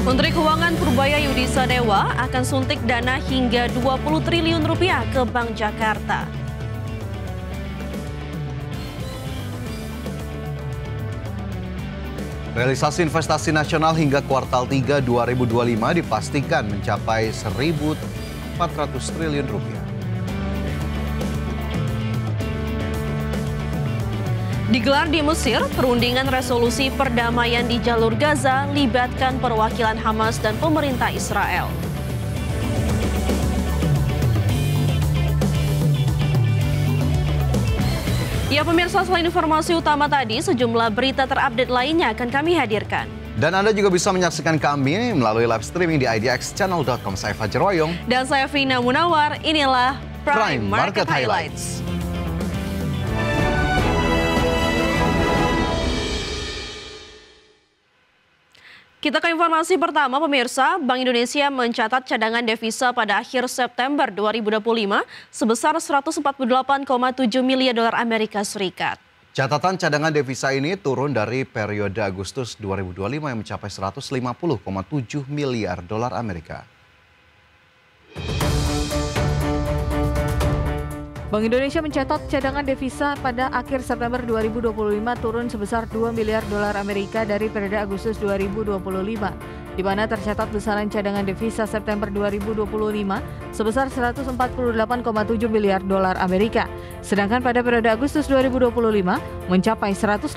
Menteri Keuangan Purbaya Yudi Sadewa akan suntik dana hingga 20 triliun rupiah ke Bank Jakarta. Realisasi investasi nasional hingga kuartal 3 2025 dipastikan mencapai 1.400 triliun rupiah. Digelar di Mesir, perundingan resolusi perdamaian di jalur Gaza libatkan perwakilan Hamas dan pemerintah Israel. Ya pemirsa, selain informasi utama tadi, sejumlah berita terupdate lainnya akan kami hadirkan. Dan Anda juga bisa menyaksikan kami melalui live streaming di idxchannel.com. Saya Fajar Wayong. Dan saya Vina Munawar, inilah Prime Market Highlights. Kita ke informasi pertama pemirsa, Bank Indonesia mencatat cadangan devisa pada akhir September 2025 sebesar 148,7 miliar dolar Amerika Serikat. Catatan cadangan devisa ini turun dari periode Agustus 2025 yang mencapai 150,7 miliar dolar Amerika. Bank Indonesia mencatat cadangan devisa pada akhir September 2025 turun sebesar 2 miliar dolar Amerika dari periode Agustus 2025, di mana tercatat besaran cadangan devisa September 2025 sebesar 148,7 miliar dolar Amerika, sedangkan pada periode Agustus 2025 mencapai 150,7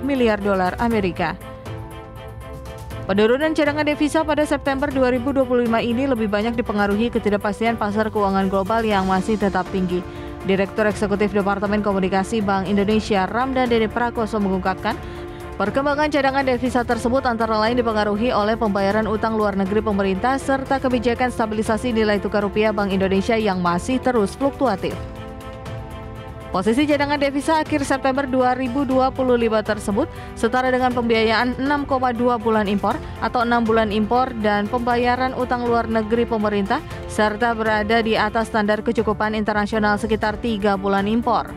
miliar dolar Amerika. Penurunan cadangan devisa pada September 2025 ini lebih banyak dipengaruhi ketidakpastian pasar keuangan global yang masih tetap tinggi. Direktur Eksekutif Departemen Komunikasi Bank Indonesia Ramdan Dede Prakoso mengungkapkan, perkembangan cadangan devisa tersebut antara lain dipengaruhi oleh pembayaran utang luar negeri pemerintah serta kebijakan stabilisasi nilai tukar rupiah Bank Indonesia yang masih terus fluktuatif. Posisi cadangan devisa akhir September 2025 tersebut setara dengan pembiayaan 6,2 bulan impor atau 6 bulan impor dan pembayaran utang luar negeri pemerintah serta berada di atas standar kecukupan internasional sekitar 3 bulan impor.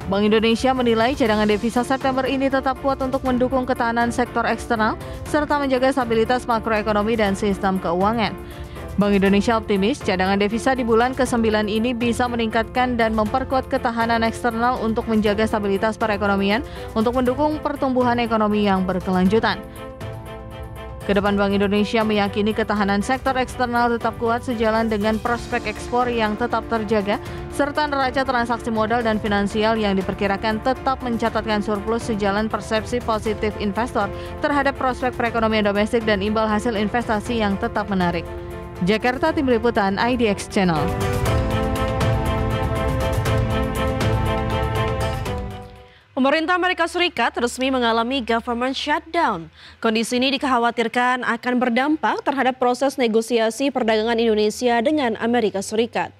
Bank Indonesia menilai cadangan devisa September ini tetap kuat untuk mendukung ketahanan sektor eksternal serta menjaga stabilitas makroekonomi dan sistem keuangan. Bank Indonesia optimis cadangan devisa di bulan ke-9 ini bisa meningkatkan dan memperkuat ketahanan eksternal untuk menjaga stabilitas perekonomian untuk mendukung pertumbuhan ekonomi yang berkelanjutan. Kedepan Bank Indonesia meyakini ketahanan sektor eksternal tetap kuat sejalan dengan prospek ekspor yang tetap terjaga serta neraca transaksi modal dan finansial yang diperkirakan tetap mencatatkan surplus sejalan persepsi positif investor terhadap prospek perekonomian domestik dan imbal hasil investasi yang tetap menarik. Jakarta, Tim Liputan IDX Channel. Pemerintah Amerika Serikat resmi mengalami government shutdown. Kondisi ini dikhawatirkan akan berdampak terhadap proses negosiasi perdagangan Indonesia dengan Amerika Serikat.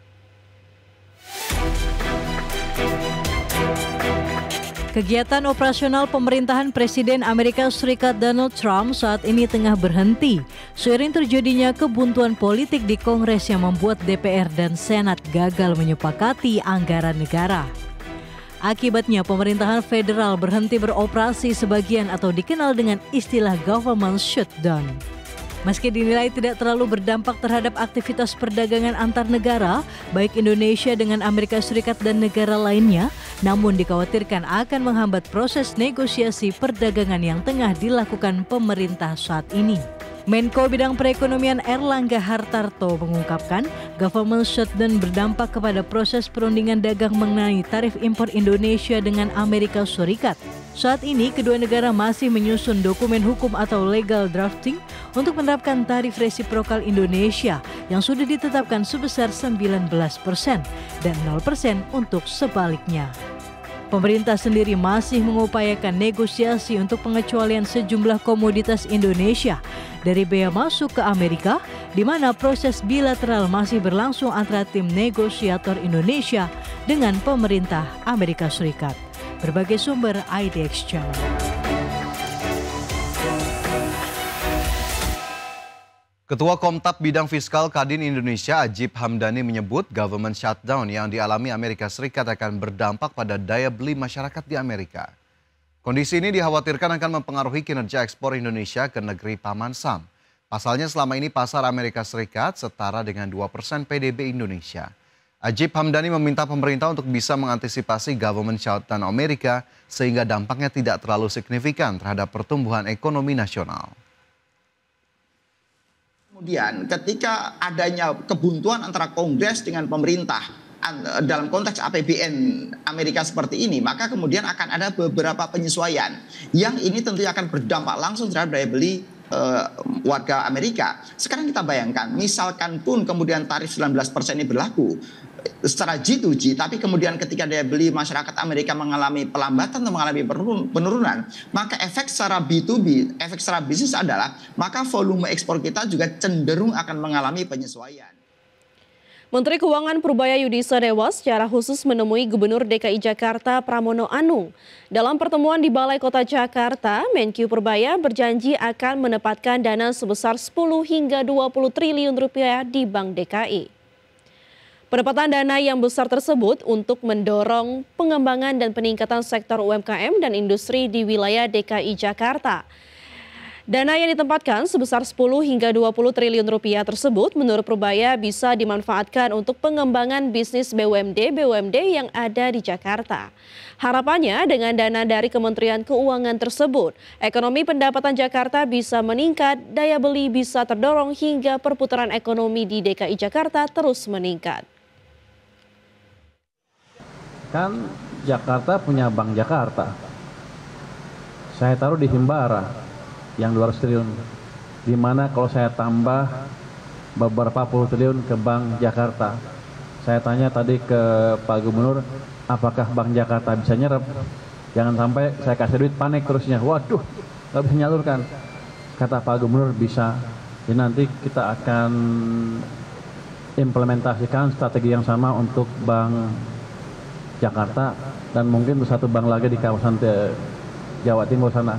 Kegiatan operasional pemerintahan Presiden Amerika Serikat Donald Trump saat ini tengah berhenti seiring terjadinya kebuntuan politik di Kongres yang membuat DPR dan Senat gagal menyepakati anggaran negara. Akibatnya pemerintahan federal berhenti beroperasi sebagian atau dikenal dengan istilah government shutdown. Meski dinilai tidak terlalu berdampak terhadap aktivitas perdagangan antar negara, baik Indonesia dengan Amerika Serikat dan negara lainnya, namun dikhawatirkan akan menghambat proses negosiasi perdagangan yang tengah dilakukan pemerintah saat ini. Menko Bidang Perekonomian Erlangga Hartarto mengungkapkan, government shutdown berdampak kepada proses perundingan dagang mengenai tarif impor Indonesia dengan Amerika Serikat. Saat ini, kedua negara masih menyusun dokumen hukum atau legal drafting untuk menerapkan tarif resiprokal Indonesia yang sudah ditetapkan sebesar 19% dan 0% untuk sebaliknya. Pemerintah sendiri masih mengupayakan negosiasi untuk pengecualian sejumlah komoditas Indonesia dari bea masuk ke Amerika, di mana proses bilateral masih berlangsung antara tim negosiator Indonesia dengan pemerintah Amerika Serikat. Berbagai sumber IDX Channel. Ketua Komtab Bidang Fiskal Kadin Indonesia Ajib Hamdani menyebut government shutdown yang dialami Amerika Serikat akan berdampak pada daya beli masyarakat di Amerika. Kondisi ini dikhawatirkan akan mempengaruhi kinerja ekspor Indonesia ke negeri Paman Sam. Pasalnya selama ini pasar Amerika Serikat setara dengan 2% PDB Indonesia. Ajib Hamdani meminta pemerintah untuk bisa mengantisipasi government shutdown Amerika sehingga dampaknya tidak terlalu signifikan terhadap pertumbuhan ekonomi nasional. Kemudian ketika adanya kebuntuan antara Kongres dengan pemerintah dalam konteks APBN Amerika seperti ini, maka kemudian akan ada beberapa penyesuaian yang ini tentunya akan berdampak langsung terhadap daya beli warga Amerika. Sekarang kita bayangkan, misalkan pun kemudian tarif 19% ini berlaku secara G2G, tapi kemudian ketika daya beli masyarakat Amerika mengalami pelambatan atau mengalami penurunan, maka efek secara B2B, efek secara bisnis adalah maka volume ekspor kita juga cenderung akan mengalami penyesuaian. Menteri Keuangan Purbaya Yudhistira Dewa secara khusus menemui Gubernur DKI Jakarta Pramono Anung. Dalam pertemuan di Balai Kota Jakarta, Menkyu Purbaya berjanji akan menempatkan dana sebesar 10 hingga 20 triliun rupiah di Bank DKI. Penempatan dana yang besar tersebut untuk mendorong pengembangan dan peningkatan sektor UMKM dan industri di wilayah DKI Jakarta. Dana yang ditempatkan sebesar 10 hingga 20 triliun rupiah tersebut menurut Purbaya bisa dimanfaatkan untuk pengembangan bisnis BUMD yang ada di Jakarta. Harapannya dengan dana dari Kementerian Keuangan tersebut, ekonomi pendapatan Jakarta bisa meningkat, daya beli bisa terdorong hingga perputaran ekonomi di DKI Jakarta terus meningkat. Kan Jakarta punya Bank Jakarta. Saya taruh di Himbara yang 200 triliun, di mana kalau saya tambah beberapa puluh triliun ke Bank Jakarta. Saya tanya tadi ke Pak Gubernur, apakah Bank Jakarta bisa nyerap? Jangan sampai saya kasih duit panik terusnya, waduh nggak bisa nyalurkan. Kata Pak Gubernur bisa, jadi nanti kita akan implementasikan strategi yang sama untuk Bank Jakarta dan mungkin satu bank lagi di kawasan Jawa Timur sana.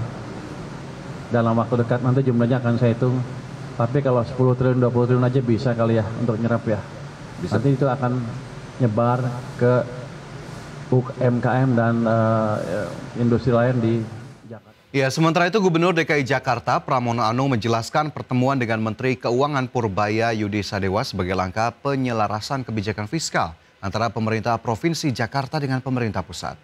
Dalam waktu dekat nanti jumlahnya akan saya hitung. Tapi kalau 10 triliun, 20 triliun aja bisa kali ya untuk nyerap ya. Bisa. Nanti itu akan nyebar ke UMKM dan industri lain di Jakarta. Ya, sementara itu Gubernur DKI Jakarta Pramono Anung menjelaskan pertemuan dengan Menteri Keuangan Purbaya Yudhistira Dewa sebagai langkah penyelarasan kebijakan fiskal antara pemerintah Provinsi Jakarta dengan pemerintah pusat.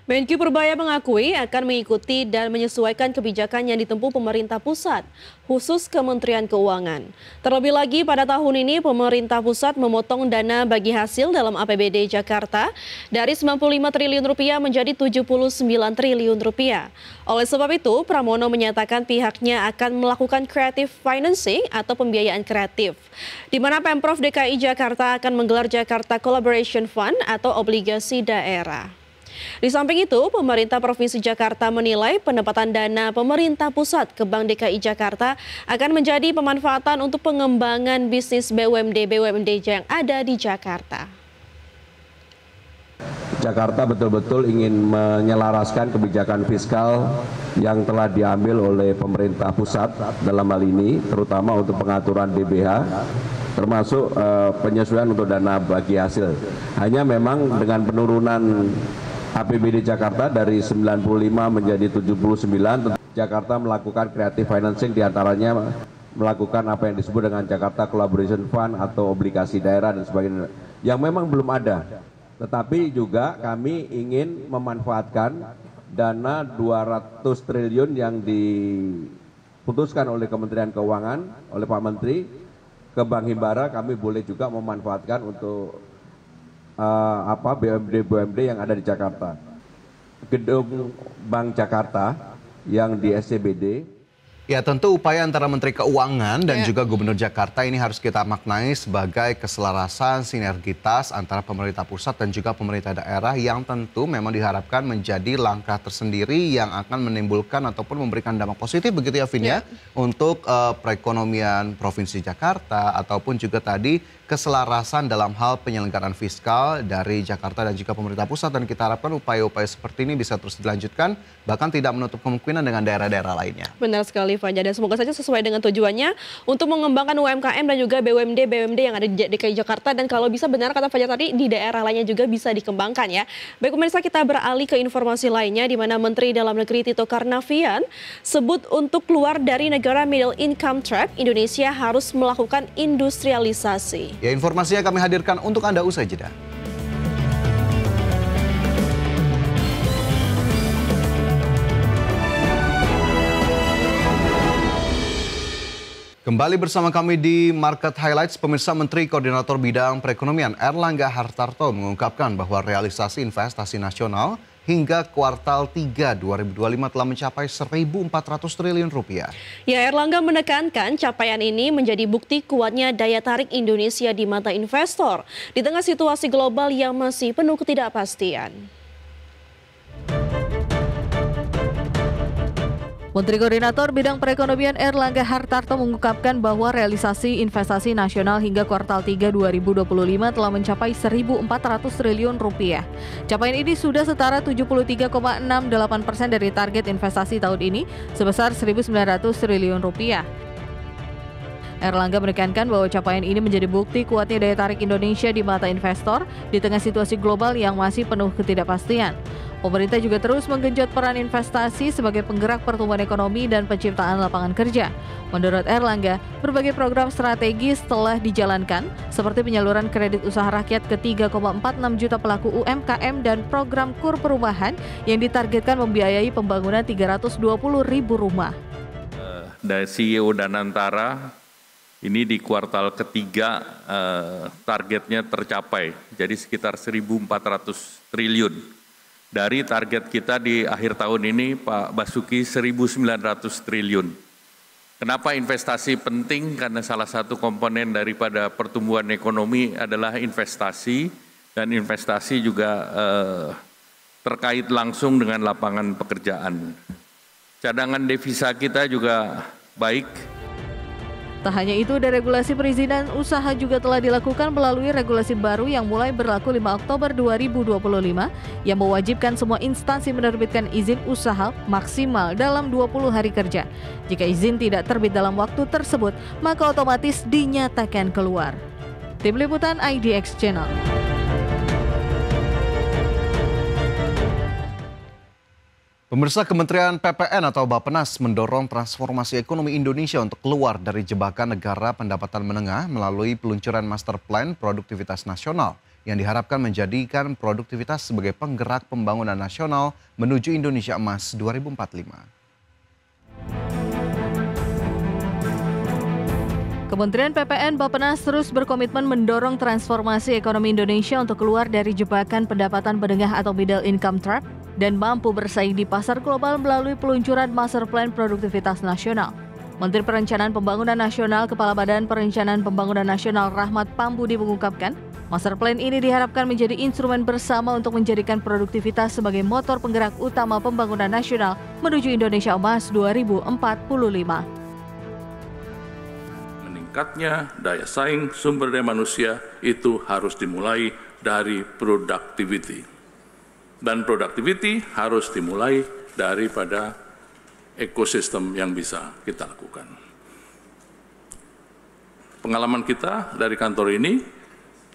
Menkyu Purbaya mengakui akan mengikuti dan menyesuaikan kebijakan yang ditempuh pemerintah pusat, khusus Kementerian Keuangan. Terlebih lagi pada tahun ini pemerintah pusat memotong dana bagi hasil dalam APBD Jakarta dari 95 triliun rupiah menjadi 79 triliun rupiah. Oleh sebab itu, Pramono menyatakan pihaknya akan melakukan creative financing atau pembiayaan kreatif, di mana Pemprov DKI Jakarta akan menggelar Jakarta Collaboration Fund atau obligasi daerah. Di samping itu, pemerintah Provinsi Jakarta menilai penempatan dana pemerintah pusat ke Bank DKI Jakarta akan menjadi pemanfaatan untuk pengembangan bisnis BUMD yang ada di Jakarta. Jakarta betul-betul ingin menyelaraskan kebijakan fiskal yang telah diambil oleh pemerintah pusat dalam hal ini, terutama untuk pengaturan DBH, termasuk penyesuaian untuk dana bagi hasil. Hanya memang dengan penurunan APBD Jakarta dari 95 menjadi 79, Jakarta melakukan creative financing, diantaranya melakukan apa yang disebut dengan Jakarta Collaboration Fund atau obligasi daerah dan sebagainya, yang memang belum ada. Tetapi juga kami ingin memanfaatkan dana 200 triliun yang diputuskan oleh Kementerian Keuangan, oleh Pak Menteri, ke Bank Himbara. Kami boleh juga memanfaatkan untuk BUMD yang ada di Jakarta. Gedung Bank Jakarta yang di SCBD. Ya, tentu upaya antara Menteri Keuangan dan juga Gubernur Jakarta ini harus kita maknai sebagai keselarasan sinergitas antara pemerintah pusat dan juga pemerintah daerah yang tentu memang diharapkan menjadi langkah tersendiri yang akan menimbulkan ataupun memberikan dampak positif begitu ya Vin ya untuk perekonomian Provinsi Jakarta ataupun juga tadi keselarasan dalam hal penyelenggaraan fiskal dari Jakarta dan juga pemerintah pusat, dan kita harapkan upaya-upaya seperti ini bisa terus dilanjutkan bahkan tidak menutup kemungkinan dengan daerah-daerah lainnya. Benar sekali. sekali Fanja, dan semoga saja sesuai dengan tujuannya untuk mengembangkan UMKM dan juga BUMD yang ada di DKI Jakarta, dan kalau bisa benar kata Fanja tadi di daerah lainnya juga bisa dikembangkan ya. Baik pemirsa, kita beralih ke informasi lainnya di mana Menteri Dalam Negeri Tito Karnavian sebut untuk keluar dari negara middle income trap, Indonesia harus melakukan industrialisasi. Ya, informasinya kami hadirkan untuk Anda usai jeda. Kembali bersama kami di Market Highlights, pemirsa. Menteri Koordinator Bidang Perekonomian Erlangga Hartarto mengungkapkan bahwa realisasi investasi nasional hingga kuartal 3 2025 telah mencapai 1.400 triliun rupiah. Ya, Erlangga menekankan capaian ini menjadi bukti kuatnya daya tarik Indonesia di mata investor di tengah situasi global yang masih penuh ketidakpastian. Menteri Koordinator Bidang Perekonomian Erlangga Hartarto mengungkapkan bahwa realisasi investasi nasional hingga kuartal 3 2025 telah mencapai 1.400 triliun rupiah. Capaian ini sudah setara 73,68% dari target investasi tahun ini sebesar 1.900 triliun rupiah. Erlangga menekankan bahwa capaian ini menjadi bukti kuatnya daya tarik Indonesia di mata investor di tengah situasi global yang masih penuh ketidakpastian. Pemerintah juga terus menggenjot peran investasi sebagai penggerak pertumbuhan ekonomi dan penciptaan lapangan kerja. Menurut Erlangga, berbagai program strategis telah dijalankan, seperti penyaluran kredit usaha rakyat ke 3,46 juta pelaku UMKM dan program KUR perumahan yang ditargetkan membiayai pembangunan 320.000 rumah. Dari CEO Danantara, ini di kuartal ketiga targetnya tercapai, jadi sekitar 1.400 triliun. Dari target kita di akhir tahun ini, Pak Basuki, 1.900 triliun. Kenapa investasi penting? Karena salah satu komponen daripada pertumbuhan ekonomi adalah investasi, dan investasi juga terkait langsung dengan lapangan pekerjaan. Cadangan devisa kita juga baik. Tak hanya itu, deregulasi perizinan usaha juga telah dilakukan melalui regulasi baru yang mulai berlaku 5 Oktober 2025 yang mewajibkan semua instansi menerbitkan izin usaha maksimal dalam 20 hari kerja. Jika izin tidak terbit dalam waktu tersebut, maka otomatis dinyatakan keluar. Tim Liputan IDX Channel. Pemirsa, Kementerian PPN atau Bappenas mendorong transformasi ekonomi Indonesia untuk keluar dari jebakan negara pendapatan menengah melalui peluncuran Master Plan Produktivitas Nasional yang diharapkan menjadikan produktivitas sebagai penggerak pembangunan nasional menuju Indonesia Emas 2045. Kementerian PPN Bappenas terus berkomitmen mendorong transformasi ekonomi Indonesia untuk keluar dari jebakan pendapatan menengah atau middle income trap dan mampu bersaing di pasar global melalui peluncuran Master Plan Produktivitas Nasional. Menteri Perencanaan Pembangunan Nasional Kepala Badan Perencanaan Pembangunan Nasional Rahmat Pambudi mengungkapkan, Master Plan ini diharapkan menjadi instrumen bersama untuk menjadikan produktivitas sebagai motor penggerak utama pembangunan nasional menuju Indonesia Emas 2045. Meningkatnya daya saing sumber daya manusia itu harus dimulai dari productivity. Dan productivity harus dimulai daripada ekosistem yang bisa kita lakukan. Pengalaman kita dari kantor ini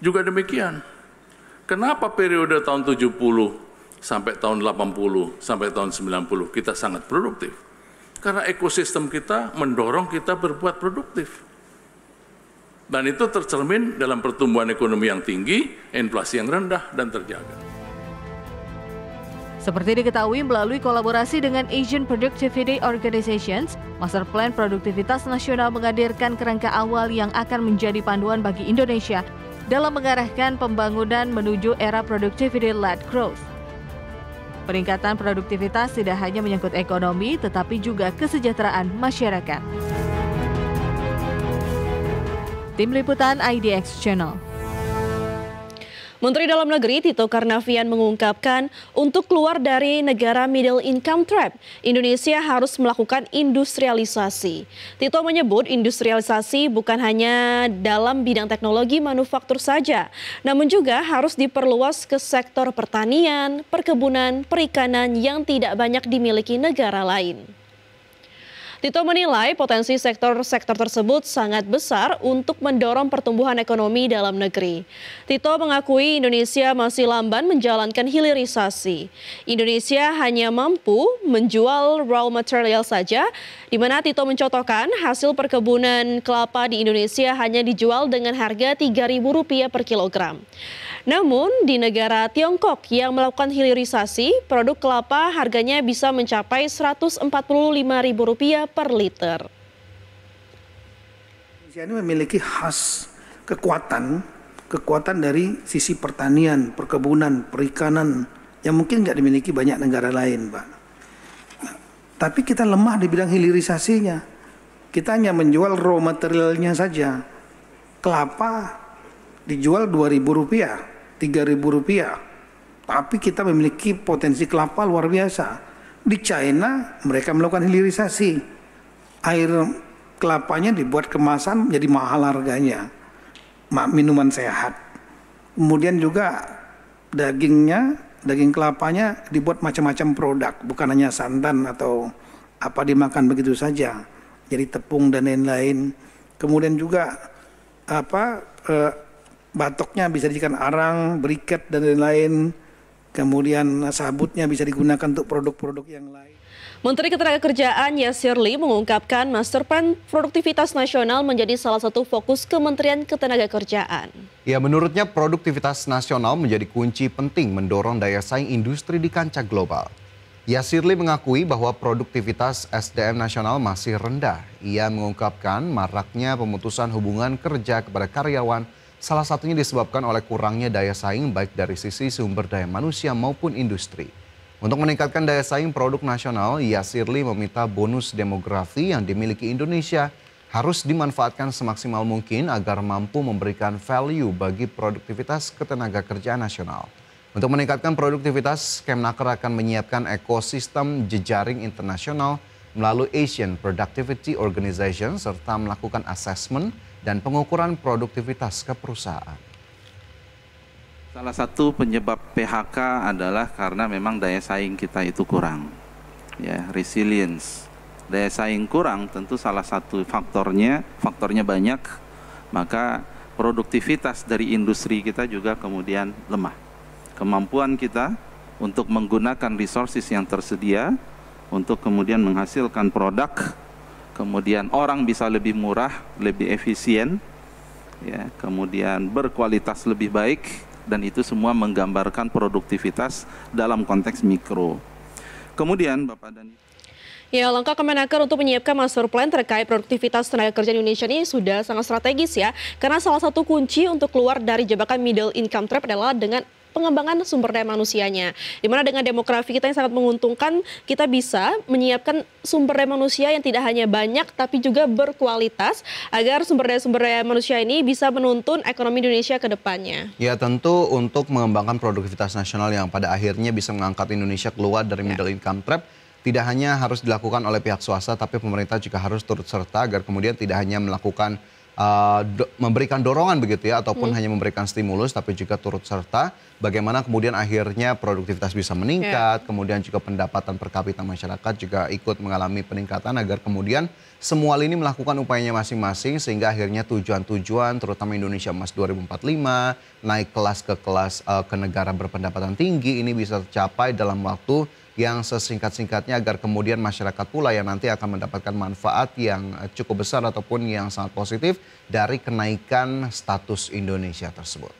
juga demikian. Kenapa periode tahun 70 sampai tahun 80 sampai tahun 90 kita sangat produktif? Karena ekosistem kita mendorong kita berbuat produktif. Dan itu tercermin dalam pertumbuhan ekonomi yang tinggi, inflasi yang rendah dan terjaga. Seperti diketahui melalui kolaborasi dengan Asian Productivity Organizations, Master Plan Produktivitas Nasional menghadirkan kerangka awal yang akan menjadi panduan bagi Indonesia dalam mengarahkan pembangunan menuju era productivity-led growth. Peningkatan produktivitas tidak hanya menyangkut ekonomi, tetapi juga kesejahteraan masyarakat. Tim Liputan IDX Channel. Menteri Dalam Negeri Tito Karnavian mengungkapkan untuk keluar dari negara middle income trap, Indonesia harus melakukan industrialisasi. Tito menyebut industrialisasi bukan hanya dalam bidang teknologi manufaktur saja, namun juga harus diperluas ke sektor pertanian, perkebunan, perikanan yang tidak banyak dimiliki negara lain. Tito menilai potensi sektor-sektor tersebut sangat besar untuk mendorong pertumbuhan ekonomi dalam negeri. Tito mengakui Indonesia masih lamban menjalankan hilirisasi. Indonesia hanya mampu menjual raw material saja, di mana Tito mencontohkan hasil perkebunan kelapa di Indonesia hanya dijual dengan harga Rp3.000 per kilogram. Namun di negara Tiongkok yang melakukan hilirisasi, produk kelapa harganya bisa mencapai Rp145.000 per liter. Indonesia ini memiliki khas kekuatan dari sisi pertanian, perkebunan, perikanan yang mungkin nggak dimiliki banyak negara lain, Pak. Tapi kita lemah di bidang hilirisasinya. Kita hanya menjual raw materialnya saja. Kelapa dijual Rp2.000, Rp3.000. Tapi kita memiliki potensi kelapa luar biasa. Di China mereka melakukan hilirisasi. Air kelapanya dibuat kemasan menjadi mahal harganya. Minuman sehat. Kemudian juga daging kelapanya dibuat macam-macam produk, bukan hanya santan atau apa dimakan begitu saja. Jadi tepung dan lain-lain. Kemudian juga batoknya bisa dijadikan arang, briket dan lain-lain. Kemudian sabutnya bisa digunakan untuk produk-produk yang lain. Menteri Ketenagakerjaan Yasir Lee mengungkapkan Master Plan Produktivitas Nasional menjadi salah satu fokus Kementerian Ketenagakerjaan. Ya, menurutnya produktivitas nasional menjadi kunci penting mendorong daya saing industri di kancah global. Yasir Lee mengakui bahwa produktivitas SDM nasional masih rendah. Ia mengungkapkan maraknya pemutusan hubungan kerja kepada karyawan, salah satunya disebabkan oleh kurangnya daya saing baik dari sisi sumber daya manusia maupun industri. Untuk meningkatkan daya saing produk nasional, Yasir Lee meminta bonus demografi yang dimiliki Indonesia harus dimanfaatkan semaksimal mungkin agar mampu memberikan value bagi produktivitas ketenagakerjaan nasional. Untuk meningkatkan produktivitas, Kemnaker akan menyiapkan ekosistem jejaring internasional melalui Asian Productivity Organization serta melakukan asesmen dan pengukuran produktivitas ke perusahaan. Salah satu penyebab PHK adalah karena memang daya saing kita itu kurang. Ya, resilience. Daya saing kurang tentu salah satu faktornya banyak, maka produktivitas dari industri kita juga kemudian lemah. Kemampuan kita untuk menggunakan resources yang tersedia untuk kemudian menghasilkan produk, kemudian orang bisa lebih murah, lebih efisien, ya, kemudian berkualitas lebih baik, dan itu semua menggambarkan produktivitas dalam konteks mikro. Kemudian Bapak dan Ya, langkah Kemenaker untuk menyiapkan master plan terkait produktivitas tenaga kerja Indonesia ini sudah sangat strategis ya. Karena salah satu kunci untuk keluar dari jebakan middle income trap adalah dengan pengembangan sumber daya manusianya. Dimana dengan demografi kita yang sangat menguntungkan, kita bisa menyiapkan sumber daya manusia yang tidak hanya banyak tapi juga berkualitas agar sumber daya manusia ini bisa menuntun ekonomi Indonesia ke depannya. Ya, tentu untuk mengembangkan produktivitas nasional yang pada akhirnya bisa mengangkat Indonesia keluar dari middle income trap, tidak hanya harus dilakukan oleh pihak swasta, tapi pemerintah juga harus turut serta agar kemudian tidak hanya melakukan memberikan dorongan begitu ya, ataupun hanya memberikan stimulus, tapi juga turut serta bagaimana kemudian akhirnya produktivitas bisa meningkat, kemudian juga pendapatan per kapita masyarakat juga ikut mengalami peningkatan agar kemudian semua lini melakukan upayanya masing-masing sehingga akhirnya tujuan-tujuan terutama Indonesia Emas 2045 naik kelas ke negara berpendapatan tinggi ini bisa tercapai dalam waktu yang sesingkat-singkatnya agar kemudian masyarakat pula yang nanti akan mendapatkan manfaat yang cukup besar ataupun yang sangat positif dari kenaikan status Indonesia tersebut.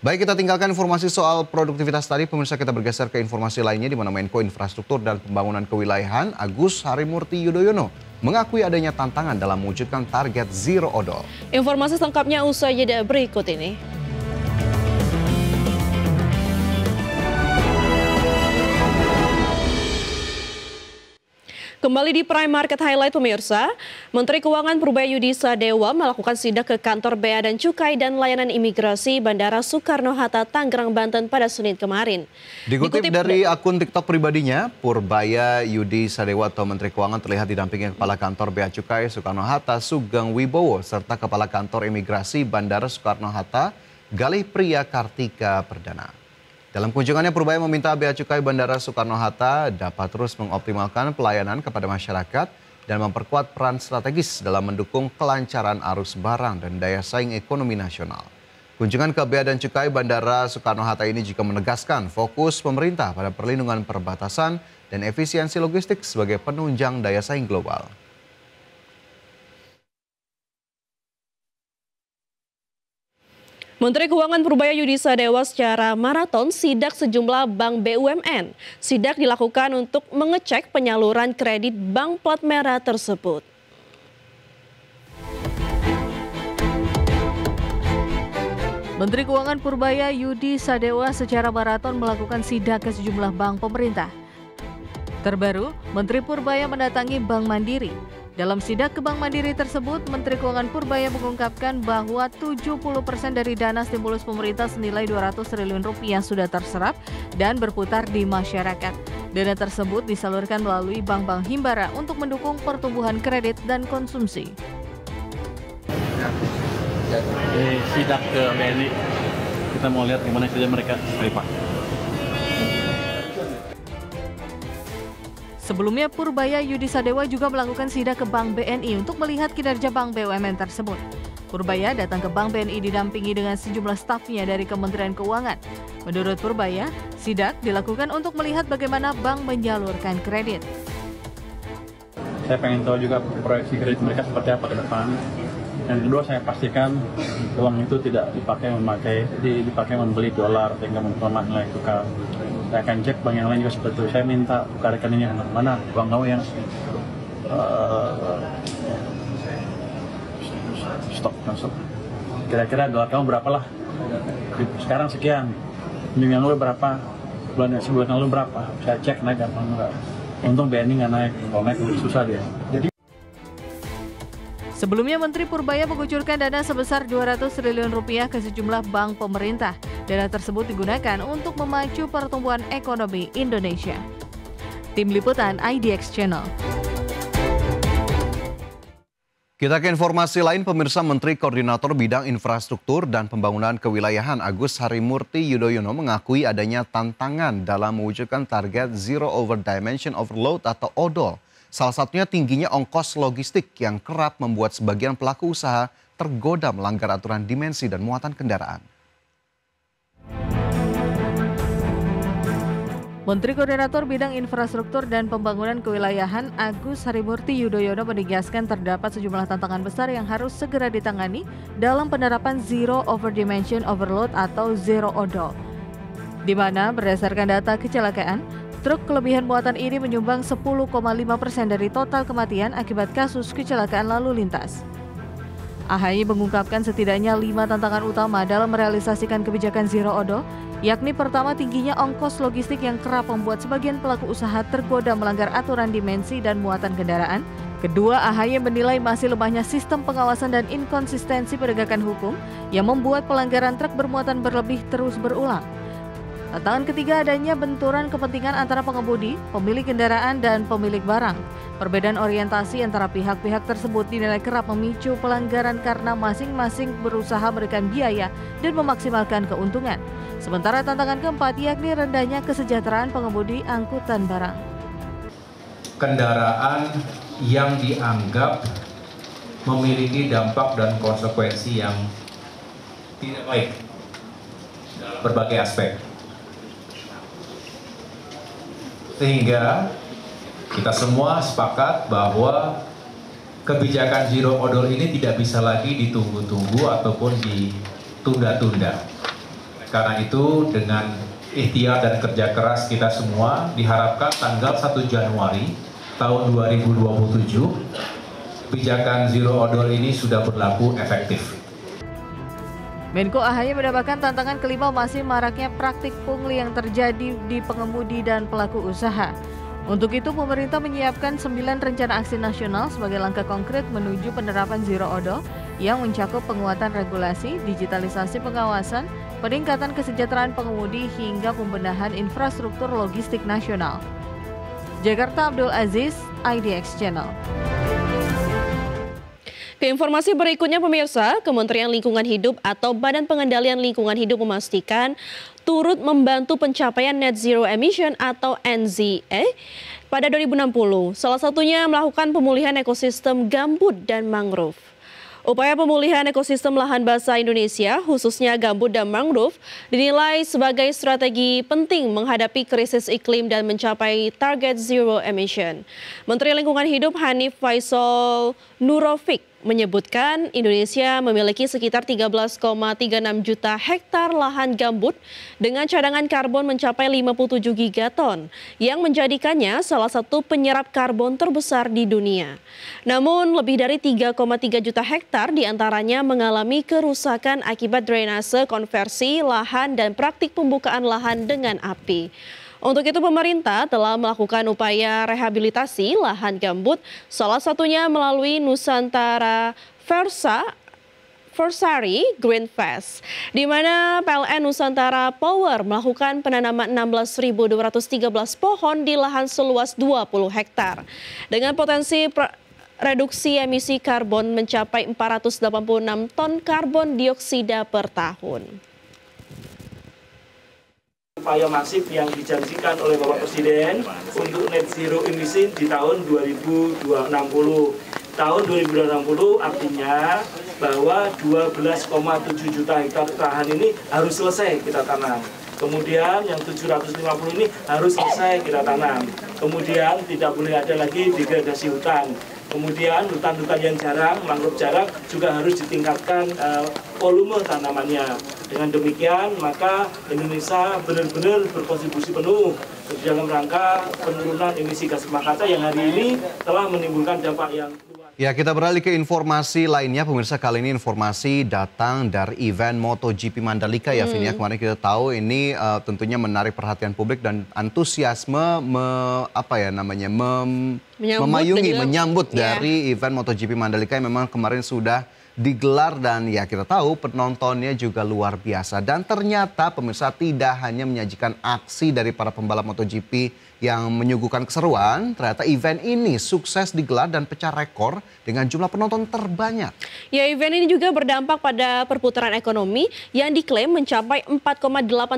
Baik, kita tinggalkan informasi soal produktivitas tadi, pemirsa, kita bergeser ke informasi lainnya di mana Menko Infrastruktur dan Pembangunan Kewilayahan Agus Harimurti Yudhoyono mengakui adanya tantangan dalam mewujudkan target zero odol. Informasi selengkapnya usai jeda berikut ini. Kembali di Prime Market Highlight pemirsa, Menteri Keuangan Purbaya Sadewa melakukan sidak ke kantor Bea dan Cukai dan Layanan Imigrasi Bandara Soekarno-Hatta, Tangerang, Banten pada Senin kemarin. Dikutip dari akun TikTok pribadinya, Purbaya Sadewa atau Menteri Keuangan terlihat didampingi Kepala Kantor Bea Cukai Soekarno-Hatta Sugeng Wibowo serta Kepala Kantor Imigrasi Bandara Soekarno-Hatta Galih Priya Kartika Perdana. Dalam kunjungannya, Purbaya meminta Bea Cukai Bandara Soekarno-Hatta dapat terus mengoptimalkan pelayanan kepada masyarakat dan memperkuat peran strategis dalam mendukung kelancaran arus barang dan daya saing ekonomi nasional. Kunjungan ke Bea dan Cukai Bandara Soekarno-Hatta ini juga menegaskan fokus pemerintah pada perlindungan perbatasan dan efisiensi logistik sebagai penunjang daya saing global. Menteri Keuangan Purbaya Yudi Sadewa secara maraton sidak sejumlah bank BUMN. Sidak dilakukan untuk mengecek penyaluran kredit bank plat merah tersebut. Menteri Keuangan Purbaya Yudi Sadewa secara maraton melakukan sidak ke sejumlah bank pemerintah. Terbaru, Menteri Purbaya mendatangi Bank Mandiri. Dalam sidak ke Bank Mandiri tersebut, Menteri Keuangan Purbaya mengungkapkan bahwa 70% dari dana stimulus pemerintah senilai 200 triliun rupiah sudah terserap dan berputar di masyarakat. Dana tersebut disalurkan melalui bank-bank himbara untuk mendukung pertumbuhan kredit dan konsumsi. Di sidak ke BNI, kita mau lihat gimana kerja mereka, Pak. Sebelumnya, Purbaya Yudi Sadewa juga melakukan sidak ke Bank BNI untuk melihat kinerja bank BUMN tersebut. Purbaya datang ke Bank BNI didampingi dengan sejumlah stafnya dari Kementerian Keuangan. Menurut Purbaya, sidak dilakukan untuk melihat bagaimana bank menyalurkan kredit. Saya pengen tahu juga proyeksi kredit mereka seperti apa ke depan. Yang kedua, saya pastikan uang itu tidak dipakai membeli dolar sehingga memperlemah nilai tukar. Saya akan cek bank yang lain juga seperti itu. Saya minta buka rekeningnya mana bank kamu yang stok masuk. Kira-kira dolar kamu berapa lah? Sekarang sekian. Minggu yang lalu berapa? Sebulan yang lalu berapa? Saya cek naik apa enggak. Untung BNI nggak naik. Kalau naik susah dia. Sebelumnya, Menteri Purbaya mengucurkan dana sebesar 200 triliun rupiah ke sejumlah bank pemerintah. Dana tersebut digunakan untuk memacu pertumbuhan ekonomi Indonesia. Tim Liputan IDX Channel. Kita ke informasi lain, pemirsa. Menteri Koordinator Bidang Infrastruktur dan Pembangunan Kewilayahan Agus Harimurti Yudhoyono mengakui adanya tantangan dalam mewujudkan target Zero Over Dimension Overload atau ODOL. Salah satunya tingginya ongkos logistik yang kerap membuat sebagian pelaku usaha tergoda melanggar aturan dimensi dan muatan kendaraan. Menteri Koordinator Bidang Infrastruktur dan Pembangunan Kewilayahan Agus Harimurti Yudhoyono menegaskan terdapat sejumlah tantangan besar yang harus segera ditangani dalam penerapan Zero Over Dimension Overload atau Zero ODOL, di mana berdasarkan data kecelakaan, truk kelebihan muatan ini menyumbang 10,5% dari total kematian akibat kasus kecelakaan lalu lintas. AHY mengungkapkan setidaknya 5 tantangan utama dalam merealisasikan kebijakan Zero ODOL, yakni pertama, tingginya ongkos logistik yang kerap membuat sebagian pelaku usaha tergoda melanggar aturan dimensi dan muatan kendaraan. Kedua, AHY menilai masih lemahnya sistem pengawasan dan inkonsistensi penegakan hukum yang membuat pelanggaran truk bermuatan berlebih terus berulang. Tantangan ketiga, adanya benturan kepentingan antara pengemudi, pemilik kendaraan, dan pemilik barang. Perbedaan orientasi antara pihak-pihak tersebut dinilai kerap memicu pelanggaran karena masing-masing berusaha memberikan biaya dan memaksimalkan keuntungan. Sementara tantangan keempat, yakni rendahnya kesejahteraan pengemudi angkutan barang. Kendaraan yang dianggap memiliki dampak dan konsekuensi yang tidak baik dalam berbagai aspek. Sehingga kita semua sepakat bahwa kebijakan Zero ODOL ini tidak bisa lagi ditunggu-tunggu ataupun ditunda-tunda. Karena itu dengan ikhtiar dan kerja keras kita semua diharapkan tanggal 1 Januari tahun 2027 kebijakan Zero ODOL ini sudah berlaku efektif. Menko AHY mendapatkan tantangan kelima masih maraknya praktik pungli yang terjadi di pengemudi dan pelaku usaha. Untuk itu, pemerintah menyiapkan 9 rencana aksi nasional sebagai langkah konkret menuju penerapan Zero ODOL yang mencakup penguatan regulasi, digitalisasi pengawasan, peningkatan kesejahteraan pengemudi hingga pembenahan infrastruktur logistik nasional. Jakarta, Abdul Aziz, IDX Channel. Ke informasi berikutnya pemirsa, Kementerian Lingkungan Hidup atau Badan Pengendalian Lingkungan Hidup memastikan turut membantu pencapaian Net Zero Emission atau NZE pada 2060. Salah satunya melakukan pemulihan ekosistem gambut dan mangrove. Upaya pemulihan ekosistem lahan basah Indonesia, khususnya gambut dan mangrove, dinilai sebagai strategi penting menghadapi krisis iklim dan mencapai target zero emission. Menteri Lingkungan Hidup Hanif Faisal Nurofik menyebutkan Indonesia memiliki sekitar 13,36 juta hektar lahan gambut dengan cadangan karbon mencapai 57 gigaton yang menjadikannya salah satu penyerap karbon terbesar di dunia. Namun lebih dari 3,3 juta hektar diantaranya mengalami kerusakan akibat drainase, konversi lahan dan praktik pembukaan lahan dengan api. Untuk itu pemerintah telah melakukan upaya rehabilitasi lahan gambut, salah satunya melalui Nusantara Versari Green Fest, di mana PLN Nusantara Power melakukan penanaman 16.213 pohon di lahan seluas 20 hektar. Dengan potensi reduksi emisi karbon mencapai 486 ton karbon dioksida per tahun. Upaya masif yang dijanjikan oleh Bapak Presiden untuk net zero emission di tahun 2060. Tahun 2060 artinya bahwa 12,7 juta hektar lahan ini harus selesai kita tanam. Kemudian yang 750 ini harus selesai kita tanam. Kemudian tidak boleh ada lagi degradasi hutan. Kemudian hutan-hutan yang jarang, mangrove jarang juga harus ditingkatkan volume tanamannya. Dengan demikian maka Indonesia benar-benar berkontribusi penuh dalam rangka penurunan emisi gas rumah kaca yang hari ini telah menimbulkan dampak yang luar. Ya, kita beralih ke informasi lainnya. Pemirsa, kali ini informasi datang dari event MotoGP Mandalika ya, Vin. Kemarin kita tahu ini tentunya menarik perhatian publik dan antusiasme menyambut dari event MotoGP Mandalika yang memang kemarin sudah digelar dan ya kita tahu penontonnya juga luar biasa. Dan ternyata pemirsa tidak hanya menyajikan aksi dari para pembalap MotoGP yang menyuguhkan keseruan, ternyata event ini sukses digelar dan pecah rekor dengan jumlah penonton terbanyak. Ya, event ini juga berdampak pada perputaran ekonomi yang diklaim mencapai 4,8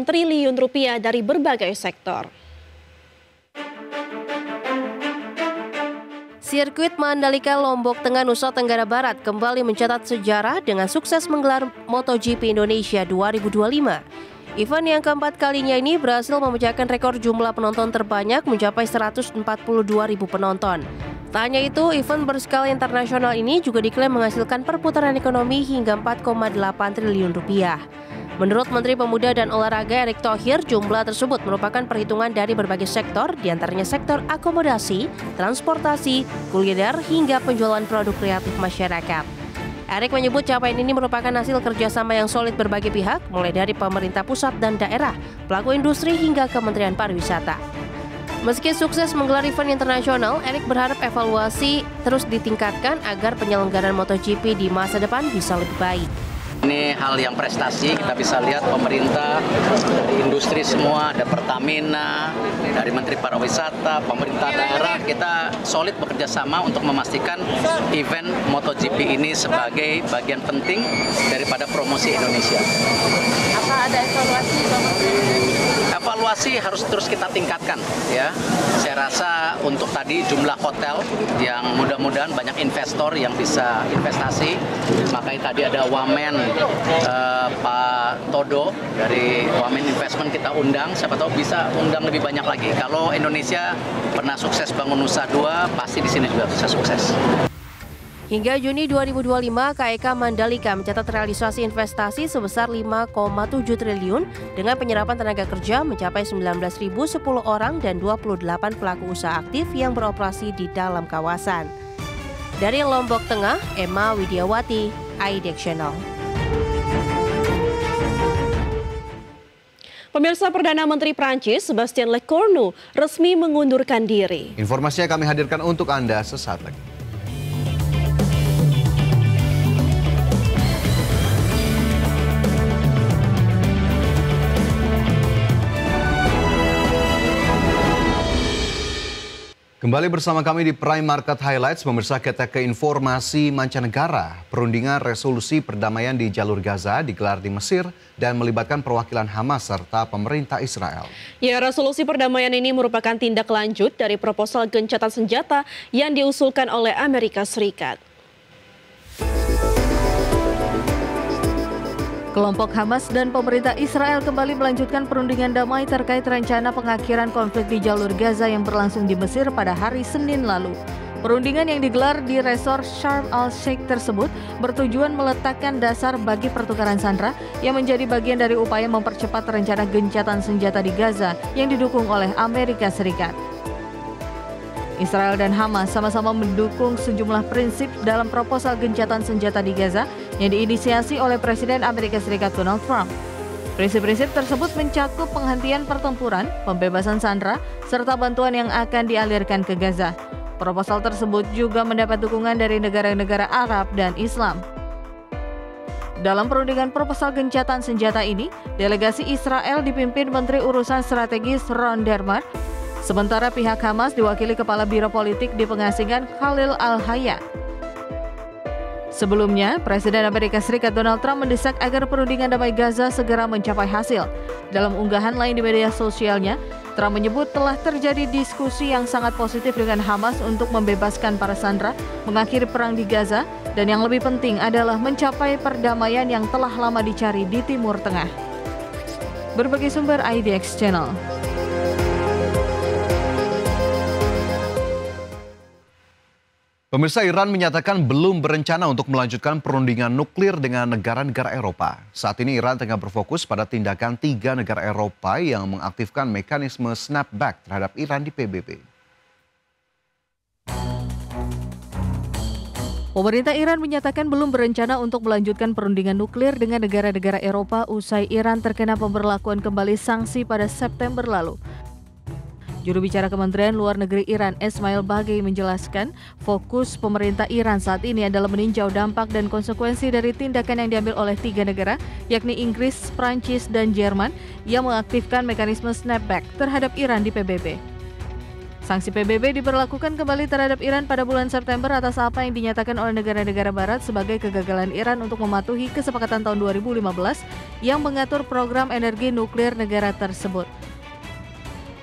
triliun rupiah dari berbagai sektor. Sirkuit Mandalika Lombok Tengah, Nusa Tenggara Barat kembali mencatat sejarah dengan sukses menggelar MotoGP Indonesia 2025. Event yang keempat kalinya ini berhasil memecahkan rekor jumlah penonton terbanyak mencapai 142.000 penonton. Tak hanya itu, event berskala internasional ini juga diklaim menghasilkan perputaran ekonomi hingga 4,8 triliun rupiah. Menurut Menteri Pemuda dan Olahraga Erick Thohir, jumlah tersebut merupakan perhitungan dari berbagai sektor, diantaranya sektor akomodasi, transportasi, kuliner, hingga penjualan produk kreatif masyarakat. Erick menyebut capaian ini merupakan hasil kerjasama yang solid berbagai pihak, mulai dari pemerintah pusat dan daerah, pelaku industri, hingga Kementerian Pariwisata. Meski sukses menggelar event internasional, Erick berharap evaluasi terus ditingkatkan agar penyelenggaraan MotoGP di masa depan bisa lebih baik. Ini hal yang prestasi, kita bisa lihat pemerintah, dari industri semua, ada Pertamina, dari Menteri Pariwisata, pemerintah daerah, kita solid bekerja sama untuk memastikan event MotoGP ini sebagai bagian penting daripada promosi Indonesia. Apa ada evaluasi? Evaluasi harus terus kita tingkatkan ya. Saya rasa untuk tadi jumlah hotel yang mudah-mudahan banyak investor yang bisa investasi. Makanya tadi ada Wamen Pak Todo dari Wamen Investment kita undang, siapa tahu bisa undang lebih banyak lagi. Kalau Indonesia pernah sukses bangun Nusa 2, pasti di sini juga bisa sukses. Hingga Juni 2025, KEK Mandalika mencatat realisasi investasi sebesar 5,7 triliun dengan penyerapan tenaga kerja mencapai 19.010 orang dan 28 pelaku usaha aktif yang beroperasi di dalam kawasan. Dari Lombok Tengah, Emma Widiawati, IDX Channel. Pemirsa, Perdana Menteri Prancis Sebastien Lecornu resmi mengundurkan diri. Informasinya kami hadirkan untuk Anda sesaat lagi. Kembali bersama kami di Prime Market Highlights, pemirsa, kita ke informasi mancanegara. Perundingan resolusi perdamaian di jalur Gaza digelar di Mesir dan melibatkan perwakilan Hamas serta pemerintah Israel. Ya, resolusi perdamaian ini merupakan tindak lanjut dari proposal gencatan senjata yang diusulkan oleh Amerika Serikat. Kelompok Hamas dan pemerintah Israel kembali melanjutkan perundingan damai terkait rencana pengakhiran konflik di jalur Gaza yang berlangsung di Mesir pada hari Senin lalu. Perundingan yang digelar di resort Sharm el-Sheikh tersebut bertujuan meletakkan dasar bagi pertukaran sandera yang menjadi bagian dari upaya mempercepat rencana gencatan senjata di Gaza yang didukung oleh Amerika Serikat. Israel dan Hamas sama-sama mendukung sejumlah prinsip dalam proposal gencatan senjata di Gaza yang diinisiasi oleh Presiden Amerika Serikat Donald Trump. Prinsip-prinsip tersebut mencakup penghentian pertempuran, pembebasan sandera, serta bantuan yang akan dialirkan ke Gaza. Proposal tersebut juga mendapat dukungan dari negara-negara Arab dan Islam. Dalam perundingan proposal gencatan senjata ini, delegasi Israel dipimpin Menteri Urusan Strategis Ron Dermer, sementara pihak Hamas diwakili Kepala Biro Politik di Pengasingan Khalil Al-Hayya. Sebelumnya, Presiden Amerika Serikat Donald Trump mendesak agar perundingan damai Gaza segera mencapai hasil. Dalam unggahan lain di media sosialnya, Trump menyebut telah terjadi diskusi yang sangat positif dengan Hamas untuk membebaskan para sandera, mengakhiri perang di Gaza, dan yang lebih penting adalah mencapai perdamaian yang telah lama dicari di Timur Tengah. Berbagai sumber IDX Channel. Pemirsa, Iran menyatakan belum berencana untuk melanjutkan perundingan nuklir dengan negara-negara Eropa. Saat ini Iran tengah berfokus pada tindakan 3 negara Eropa yang mengaktifkan mekanisme snapback terhadap Iran di PBB. Pemerintah Iran menyatakan belum berencana untuk melanjutkan perundingan nuklir dengan negara-negara Eropa usai Iran terkena pemberlakuan kembali sanksi pada September lalu. Juru bicara Kementerian Luar Negeri Iran, Esmail Baghaei, menjelaskan fokus pemerintah Iran saat ini adalah meninjau dampak dan konsekuensi dari tindakan yang diambil oleh 3 negara, yakni Inggris, Prancis, dan Jerman, yang mengaktifkan mekanisme snapback terhadap Iran di PBB. Sanksi PBB diberlakukan kembali terhadap Iran pada bulan September atas apa yang dinyatakan oleh negara-negara Barat sebagai kegagalan Iran untuk mematuhi kesepakatan tahun 2015 yang mengatur program energi nuklir negara tersebut.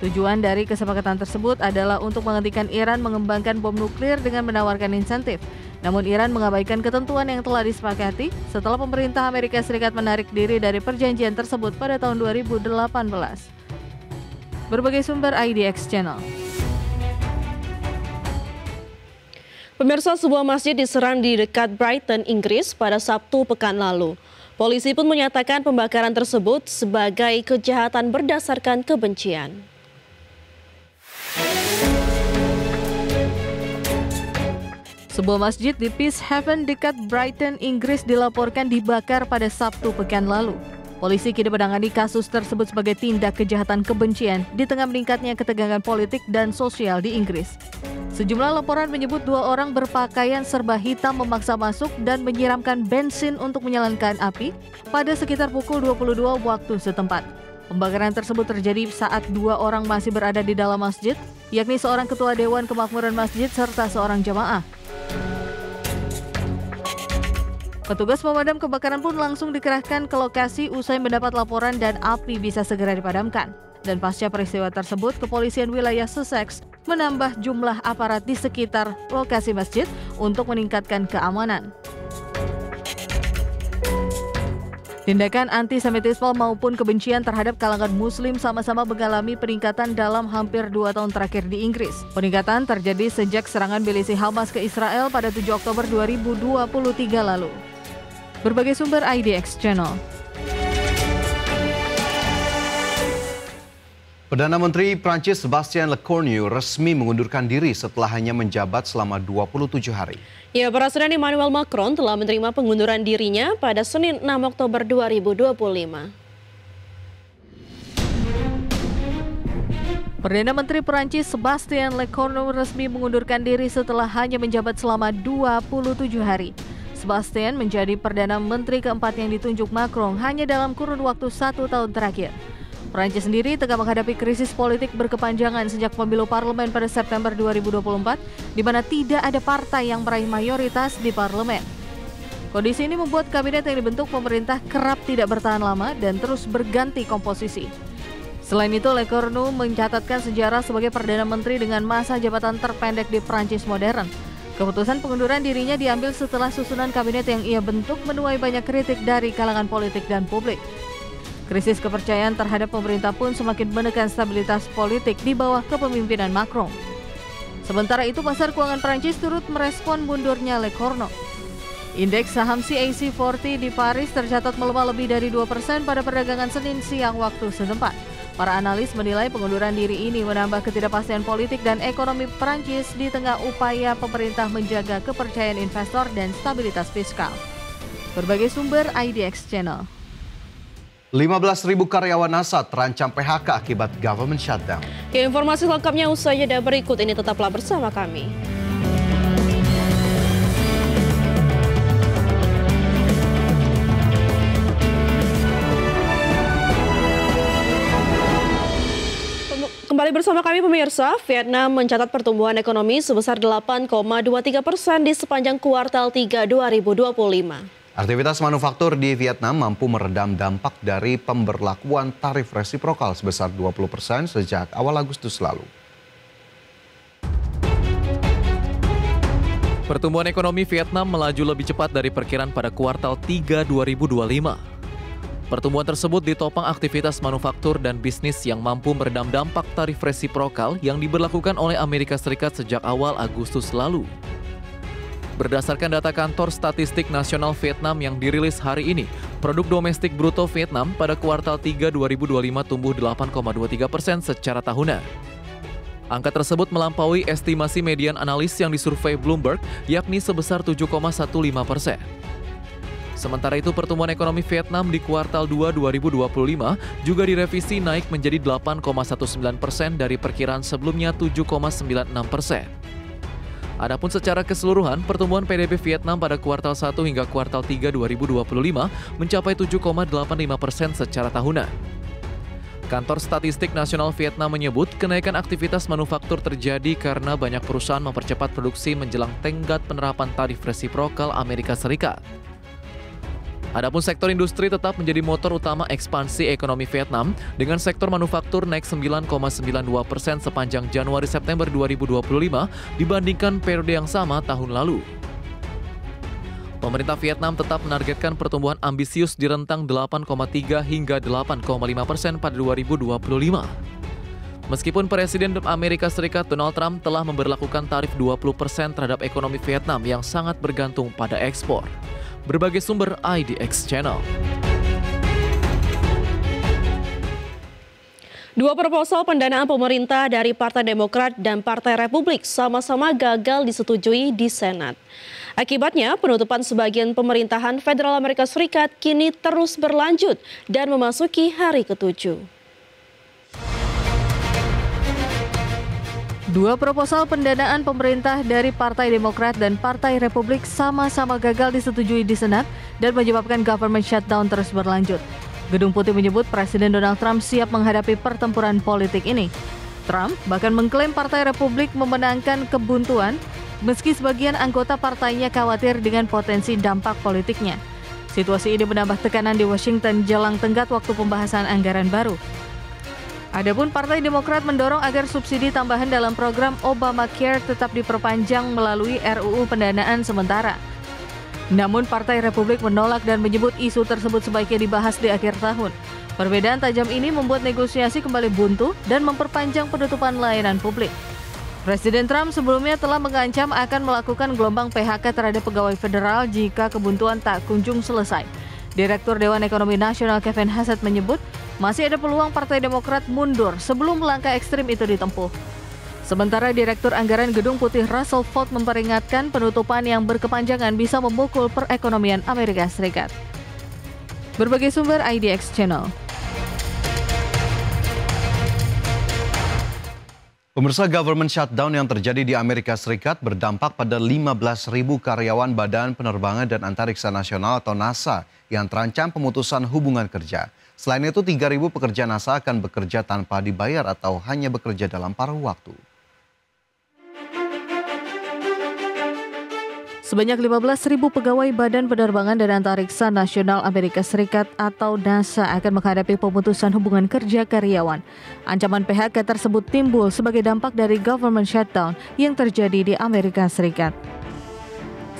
Tujuan dari kesepakatan tersebut adalah untuk menghentikan Iran mengembangkan bom nuklir dengan menawarkan insentif. Namun Iran mengabaikan ketentuan yang telah disepakati setelah pemerintah Amerika Serikat menarik diri dari perjanjian tersebut pada tahun 2018. Berbagai sumber IDX Channel. Pemirsa, sebuah masjid diserang di dekat Brighton, Inggris pada Sabtu pekan lalu. Polisi pun menyatakan pembakaran tersebut sebagai kejahatan berdasarkan kebencian. Sebuah masjid di Peacehaven dekat Brighton, Inggris dilaporkan dibakar pada Sabtu pekan lalu. Polisi kini menangani kasus tersebut sebagai tindak kejahatan kebencian di tengah meningkatnya ketegangan politik dan sosial di Inggris. Sejumlah laporan menyebut 2 orang berpakaian serba hitam memaksa masuk dan menyiramkan bensin untuk menyalakan api pada sekitar pukul 22 waktu setempat. Pembakaran tersebut terjadi saat 2 orang masih berada di dalam masjid, yakni seorang ketua Dewan Kemakmuran Masjid serta seorang jamaah. Petugas pemadam kebakaran pun langsung dikerahkan ke lokasi usai mendapat laporan dan api bisa segera dipadamkan. Dan pasca peristiwa tersebut, kepolisian wilayah Sussex menambah jumlah aparat di sekitar lokasi masjid untuk meningkatkan keamanan. Tindakan antisemitisme maupun kebencian terhadap kalangan muslim sama-sama mengalami peningkatan dalam hampir 2 tahun terakhir di Inggris. Peningkatan terjadi sejak serangan milisi Hamas ke Israel pada 7 Oktober 2023 lalu. Berbagai sumber IDX Channel. Perdana Menteri Prancis Sébastien Lecornu resmi mengundurkan diri setelah hanya menjabat selama 27 hari. Ya, Presiden Emmanuel Macron telah menerima pengunduran dirinya pada Senin 6 Oktober 2025. Perdana Menteri Prancis Sébastien Lecornu resmi mengundurkan diri setelah hanya menjabat selama 27 hari. Sébastien menjadi Perdana Menteri keempat yang ditunjuk Macron hanya dalam kurun waktu 1 tahun terakhir. Prancis sendiri tengah menghadapi krisis politik berkepanjangan sejak pemilu parlemen pada September 2024, di mana tidak ada partai yang meraih mayoritas di parlemen. Kondisi ini membuat kabinet yang dibentuk pemerintah kerap tidak bertahan lama dan terus berganti komposisi. Selain itu, Le Cornu mencatatkan sejarah sebagai Perdana Menteri dengan masa jabatan terpendek di Prancis modern. Keputusan pengunduran dirinya diambil setelah susunan kabinet yang ia bentuk menuai banyak kritik dari kalangan politik dan publik. Krisis kepercayaan terhadap pemerintah pun semakin menekan stabilitas politik di bawah kepemimpinan Macron. Sementara itu, pasar keuangan Prancis turut merespon mundurnya Le Cornu. Indeks saham CAC 40 di Paris tercatat melemah lebih dari 2% pada perdagangan Senin siang waktu setempat. Para analis menilai pengunduran diri ini menambah ketidakpastian politik dan ekonomi Prancis di tengah upaya pemerintah menjaga kepercayaan investor dan stabilitas fiskal. Berbagai sumber IDX Channel. 15.000 karyawan NASA terancam PHK akibat government shutdown. Informasi lengkapnya usai jeda berikut ini, tetaplah bersama kami. Kembali bersama kami pemirsa, Vietnam mencatat pertumbuhan ekonomi sebesar 8,23% di sepanjang kuartal 3 2025. Aktivitas manufaktur di Vietnam mampu meredam dampak dari pemberlakuan tarif resiprokal sebesar 20% sejak awal Agustus lalu. Pertumbuhan ekonomi Vietnam melaju lebih cepat dari perkiraan pada kuartal 3 2025. Pertumbuhan tersebut ditopang aktivitas manufaktur dan bisnis yang mampu meredam dampak tarif resiprokal yang diberlakukan oleh Amerika Serikat sejak awal Agustus lalu. Berdasarkan data Kantor Statistik Nasional Vietnam yang dirilis hari ini, produk domestik bruto Vietnam pada kuartal 3 2025 tumbuh 8,23% secara tahunan. Angka tersebut melampaui estimasi median analis yang disurvei Bloomberg, yakni sebesar 7,15%. Sementara itu, pertumbuhan ekonomi Vietnam di kuartal 2 2025 juga direvisi naik menjadi 8,19% dari perkiraan sebelumnya 7,96%. Adapun secara keseluruhan, pertumbuhan PDB Vietnam pada kuartal 1 hingga kuartal 3 2025 mencapai 7,85% secara tahunan. Kantor Statistik Nasional Vietnam menyebut kenaikan aktivitas manufaktur terjadi karena banyak perusahaan mempercepat produksi menjelang tenggat penerapan tarif resiprokal Amerika Serikat. Adapun sektor industri tetap menjadi motor utama ekspansi ekonomi Vietnam, dengan sektor manufaktur naik 9,92% sepanjang Januari-September 2025 dibandingkan periode yang sama tahun lalu. Pemerintah Vietnam tetap menargetkan pertumbuhan ambisius di rentang 8,3 hingga 8,5% pada 2025. Meskipun Presiden Amerika Serikat Donald Trump telah memberlakukan tarif 20% terhadap ekonomi Vietnam yang sangat bergantung pada ekspor. Berbagai sumber IDX Channel. Dua proposal pendanaan pemerintah dari Partai Demokrat dan Partai Republik sama-sama gagal disetujui di Senat. Akibatnya, penutupan sebagian pemerintahan Federal Amerika Serikat kini terus berlanjut dan memasuki hari ke-7. Dua proposal pendanaan pemerintah dari Partai Demokrat dan Partai Republik sama-sama gagal disetujui di Senat dan menyebabkan government shutdown terus berlanjut. Gedung Putih menyebut Presiden Donald Trump siap menghadapi pertempuran politik ini. Trump bahkan mengklaim Partai Republik memenangkan kebuntuan meski sebagian anggota partainya khawatir dengan potensi dampak politiknya. Situasi ini menambah tekanan di Washington jelang tenggat waktu pembahasan anggaran baru. Adapun Partai Demokrat mendorong agar subsidi tambahan dalam program Obamacare tetap diperpanjang melalui RUU pendanaan sementara. Namun Partai Republik menolak dan menyebut isu tersebut sebaiknya dibahas di akhir tahun. Perbedaan tajam ini membuat negosiasi kembali buntu dan memperpanjang penutupan layanan publik. Presiden Trump sebelumnya telah mengancam akan melakukan gelombang PHK terhadap pegawai federal jika kebuntuan tak kunjung selesai. Direktur Dewan Ekonomi Nasional Kevin Hassett menyebut masih ada peluang Partai Demokrat mundur sebelum langkah ekstrim itu ditempuh. Sementara Direktur Anggaran Gedung Putih Russell Vought memperingatkan penutupan yang berkepanjangan bisa memukul perekonomian Amerika Serikat. Berbagai sumber IDX Channel. Pemirsa, government shutdown yang terjadi di Amerika Serikat berdampak pada 15.000 karyawan Badan Penerbangan dan Antariksa Nasional atau NASA yang terancam pemutusan hubungan kerja. Selain itu, 3.000 pekerja NASA akan bekerja tanpa dibayar atau hanya bekerja dalam paruh waktu. Sebanyak 15.000 pegawai Badan Penerbangan dan Antariksa Nasional Amerika Serikat atau NASA akan menghadapi pemutusan hubungan kerja karyawan. Ancaman PHK tersebut timbul sebagai dampak dari government shutdown yang terjadi di Amerika Serikat.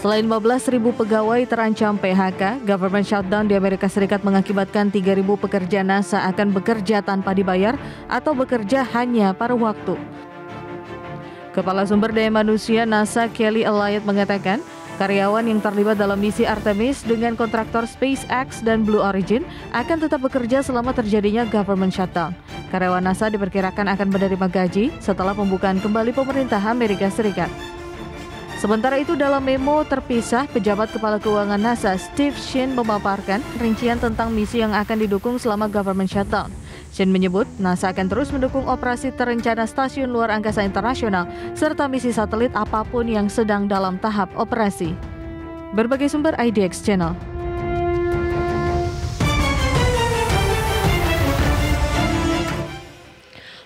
Selain 15.000 pegawai terancam PHK, government shutdown di Amerika Serikat mengakibatkan 3.000 pekerja NASA akan bekerja tanpa dibayar atau bekerja hanya paruh waktu. Kepala Sumber Daya Manusia NASA Kelly Elliott mengatakan, karyawan yang terlibat dalam misi Artemis dengan kontraktor SpaceX dan Blue Origin akan tetap bekerja selama terjadinya government shutdown. Karyawan NASA diperkirakan akan menerima gaji setelah pembukaan kembali pemerintah Amerika Serikat. Sementara itu, dalam memo terpisah, pejabat Kepala Keuangan NASA Steve Shin memaparkan rincian tentang misi yang akan didukung selama government shutdown. Shin menyebut NASA akan terus mendukung operasi terencana Stasiun Luar Angkasa Internasional serta misi satelit apapun yang sedang dalam tahap operasi. Berbagai sumber IDX Channel.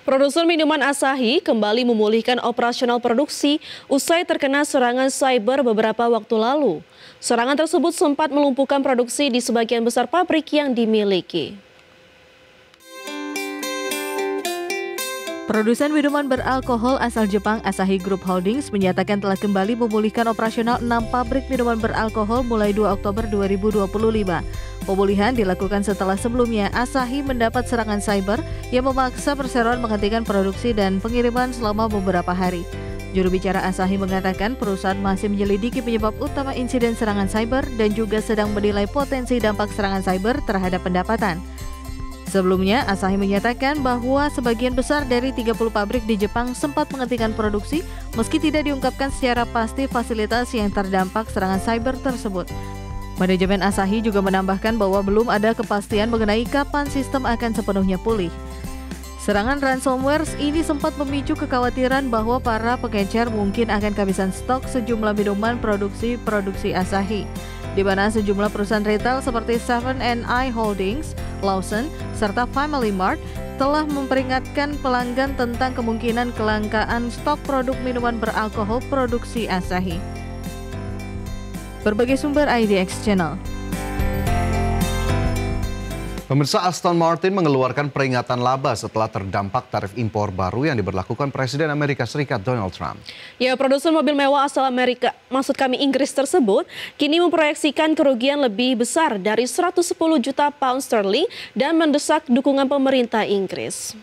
Produsen minuman Asahi kembali memulihkan operasional produksi usai terkena serangan cyber beberapa waktu lalu. Serangan tersebut sempat melumpuhkan produksi di sebagian besar pabrik yang dimiliki. Produsen minuman beralkohol asal Jepang Asahi Group Holdings menyatakan telah kembali memulihkan operasional 6 pabrik minuman beralkohol mulai 2 Oktober 2025. Pemulihan dilakukan setelah sebelumnya Asahi mendapat serangan cyber yang memaksa perseroan menghentikan produksi dan pengiriman selama beberapa hari. Juru bicara Asahi mengatakan perusahaan masih menyelidiki penyebab utama insiden serangan cyber dan juga sedang menilai potensi dampak serangan cyber terhadap pendapatan. Sebelumnya, Asahi menyatakan bahwa sebagian besar dari 30 pabrik di Jepang sempat menghentikan produksi meski tidak diungkapkan secara pasti fasilitas yang terdampak serangan cyber tersebut. Manajemen Asahi juga menambahkan bahwa belum ada kepastian mengenai kapan sistem akan sepenuhnya pulih. Serangan ransomware ini sempat memicu kekhawatiran bahwa para pengecer mungkin akan kehabisan stok sejumlah minuman produksi Asahi, di mana sejumlah perusahaan retail seperti 7&I Holdings, Lawson, serta Family Mart telah memperingatkan pelanggan tentang kemungkinan kelangkaan stok produk minuman beralkohol produksi Asahi. Berbagai sumber IDX Channel. Pemirsa, Aston Martin mengeluarkan peringatan laba setelah terdampak tarif impor baru yang diberlakukan Presiden Amerika Serikat Donald Trump. Ya, produsen mobil mewah asal Inggris tersebut kini memproyeksikan kerugian lebih besar dari 110 juta pound sterling dan mendesak dukungan pemerintah Inggris.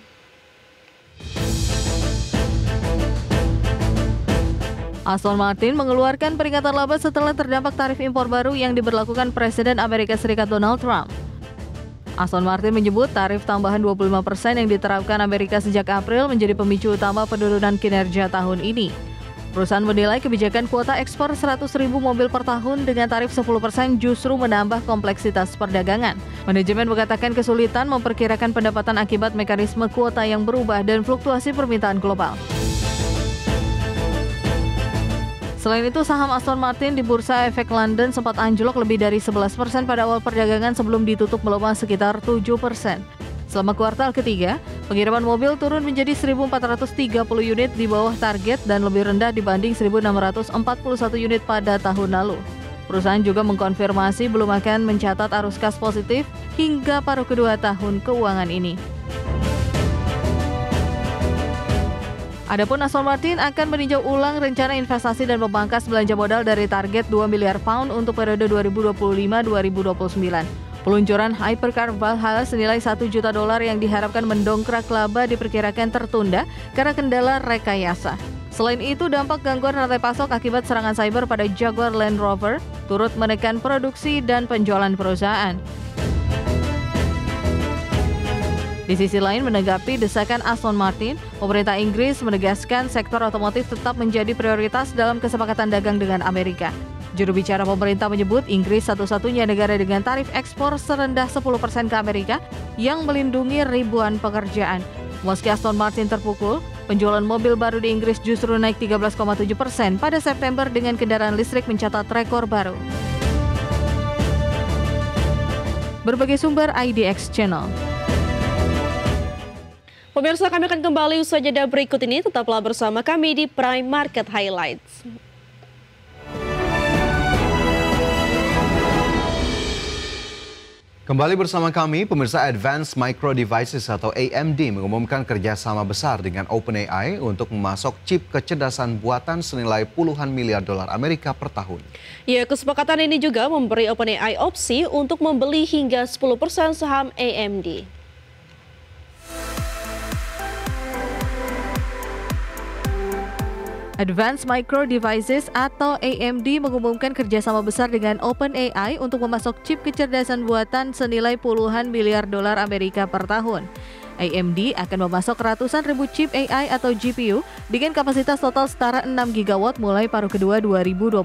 Aston Martin mengeluarkan peringatan laba setelah terdampak tarif impor baru yang diberlakukan Presiden Amerika Serikat Donald Trump. Aston Martin menyebut tarif tambahan 25% yang diterapkan Amerika sejak April menjadi pemicu utama penurunan kinerja tahun ini. Perusahaan menilai kebijakan kuota ekspor 100.000 mobil per tahun dengan tarif 10% justru menambah kompleksitas perdagangan. Manajemen mengatakan kesulitan memperkirakan pendapatan akibat mekanisme kuota yang berubah dan fluktuasi permintaan global. Selain itu, saham Aston Martin di Bursa Efek London sempat anjlok lebih dari 11% pada awal perdagangan sebelum ditutup melemah sekitar 7%. Selama kuartal ketiga, pengiriman mobil turun menjadi 1.430 unit di bawah target dan lebih rendah dibanding 1.641 unit pada tahun lalu. Perusahaan juga mengkonfirmasi belum akan mencatat arus kas positif hingga paruh kedua tahun keuangan ini. Adapun Aston Martin akan meninjau ulang rencana investasi dan memangkas belanja modal dari target 2 miliar pound untuk periode 2025-2029. Peluncuran hypercar Valhalla senilai $1 juta yang diharapkan mendongkrak laba diperkirakan tertunda karena kendala rekayasa. Selain itu, dampak gangguan rantai pasok akibat serangan cyber pada Jaguar Land Rover turut menekan produksi dan penjualan perusahaan. Di sisi lain, menanggapi desakan Aston Martin, pemerintah Inggris menegaskan sektor otomotif tetap menjadi prioritas dalam kesepakatan dagang dengan Amerika. Juru bicara pemerintah menyebut Inggris satu-satunya negara dengan tarif ekspor serendah 10% ke Amerika yang melindungi ribuan pekerjaan. Meski Aston Martin terpukul, penjualan mobil baru di Inggris justru naik 13,7% pada September dengan kendaraan listrik mencatat rekor baru. Berbagai sumber IDX Channel. Pemirsa, kami akan kembali usai jeda berikut ini. Tetaplah bersama kami di Prime Market Highlights. Kembali bersama kami, pemirsa. Advanced Micro Devices atau AMD mengumumkan kerjasama besar dengan OpenAI untuk memasok chip kecerdasan buatan senilai puluhan miliar dolar Amerika per tahun. Ya, kesepakatan ini juga memberi OpenAI opsi untuk membeli hingga 10% saham AMD. Advanced Micro Devices atau AMD mengumumkan kerjasama besar dengan OpenAI untuk memasok chip kecerdasan buatan senilai puluhan miliar dolar Amerika per tahun. AMD akan memasok ratusan ribu chip AI atau GPU dengan kapasitas total setara 6 GW mulai paruh kedua 2026.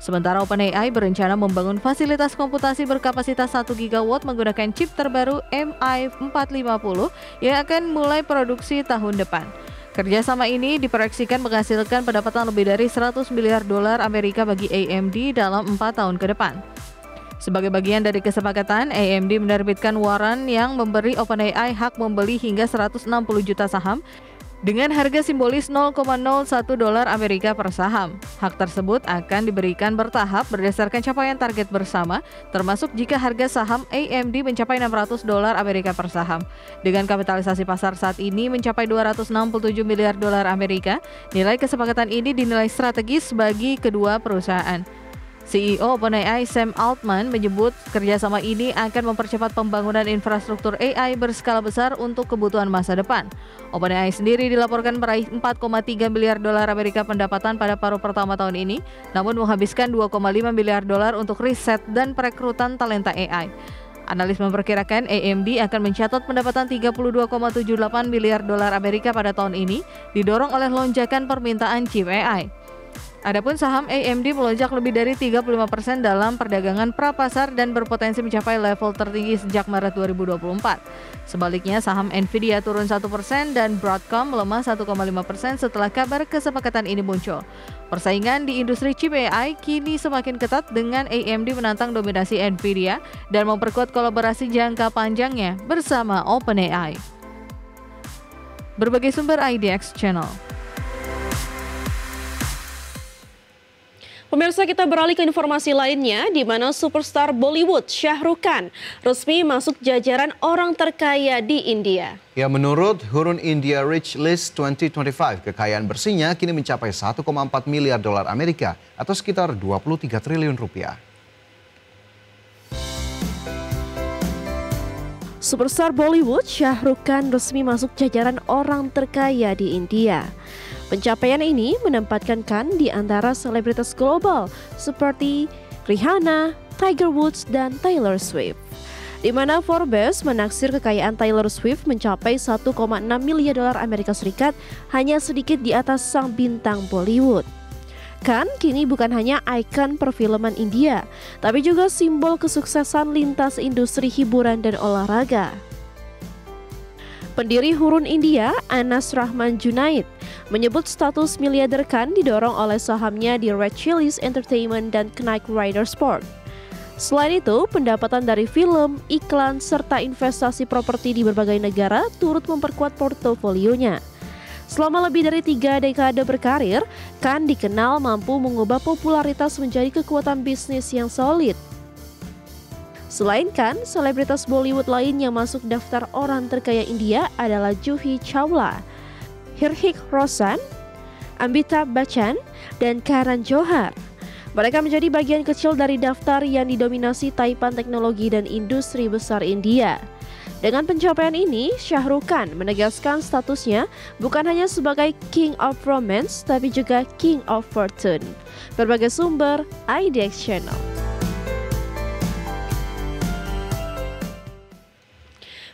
Sementara OpenAI berencana membangun fasilitas komputasi berkapasitas 1 GW menggunakan chip terbaru MI450 yang akan mulai produksi tahun depan. Kerjasama ini diproyeksikan menghasilkan pendapatan lebih dari 100 miliar dolar Amerika bagi AMD dalam 4 tahun ke depan. Sebagai bagian dari kesepakatan, AMD menerbitkan waran yang memberi OpenAI hak membeli hingga 160 juta saham dengan harga simbolis 0,01 dolar Amerika per saham. Hak tersebut akan diberikan bertahap berdasarkan capaian target bersama, termasuk jika harga saham AMD mencapai 600 dolar Amerika per saham. Dengan kapitalisasi pasar saat ini mencapai 267 miliar dolar Amerika, nilai kesepakatan ini dinilai strategis bagi kedua perusahaan. CEO OpenAI Sam Altman menyebut kerjasama ini akan mempercepat pembangunan infrastruktur AI berskala besar untuk kebutuhan masa depan. OpenAI sendiri dilaporkan meraih 4,3 miliar dolar Amerika pendapatan pada paruh pertama tahun ini, namun menghabiskan 2,5 miliar dolar untuk riset dan perekrutan talenta AI. Analis memperkirakan AMD akan mencatat pendapatan 32,78 miliar dolar Amerika pada tahun ini, didorong oleh lonjakan permintaan chip AI. Adapun saham AMD melonjak lebih dari 35% dalam perdagangan prapasar dan berpotensi mencapai level tertinggi sejak Maret 2024. Sebaliknya, saham Nvidia turun 1% dan Broadcom melemah 1,5% setelah kabar kesepakatan ini muncul. Persaingan di industri chip AI kini semakin ketat dengan AMD menantang dominasi Nvidia dan memperkuat kolaborasi jangka panjangnya bersama OpenAI. Berbagai sumber IDX Channel. Pemirsa, kita beralih ke informasi lainnya, di mana superstar Bollywood Shah Rukh Khan resmi masuk jajaran orang terkaya di India. Ya, menurut Hurun India Rich List 2025, kekayaan bersihnya kini mencapai 1,4 miliar dolar Amerika atau sekitar 23 triliun rupiah. Superstar Bollywood Shah Rukh Khan resmi masuk jajaran orang terkaya di India. Pencapaian ini menempatkan Khan di antara selebritas global seperti Rihanna, Tiger Woods, dan Taylor Swift. Di mana Forbes menaksir kekayaan Taylor Swift mencapai 1,6 miliar dolar Amerika Serikat, hanya sedikit di atas sang bintang Bollywood. Khan kini bukan hanya ikon perfilman India, tapi juga simbol kesuksesan lintas industri hiburan dan olahraga. Pendiri Hurun India, Anas Rahman Junaid, menyebut status miliarder Khan didorong oleh sahamnya di Red Chillies Entertainment dan Knight Ridder Sport. Selain itu, pendapatan dari film, iklan, serta investasi properti di berbagai negara turut memperkuat portofolionya. Selama lebih dari 3 dekade berkarir, Khan dikenal mampu mengubah popularitas menjadi kekuatan bisnis yang solid. Selain Khan, selebritas Bollywood lain yang masuk daftar orang terkaya India adalah Juhi Chawla, Hrithik Roshan, Amitabh Bachchan, dan Karan Johar. Mereka menjadi bagian kecil dari daftar yang didominasi taipan teknologi dan industri besar India. Dengan pencapaian ini, Shah Rukh Khan menegaskan statusnya bukan hanya sebagai King of Romance, tapi juga King of Fortune. Berbagai sumber, IDX Channel.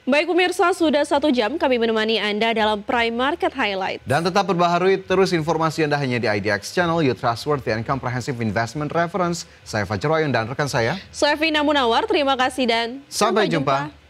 Baik pemirsa, sudah 1 jam kami menemani Anda dalam Prime Market Highlight. Dan tetap perbaharui terus informasi Anda hanya di IDX Channel, your trustworthy and comprehensive investment reference. Saya Fajar Wayon dan rekan saya Vina Munawar, terima kasih dan sampai jumpa.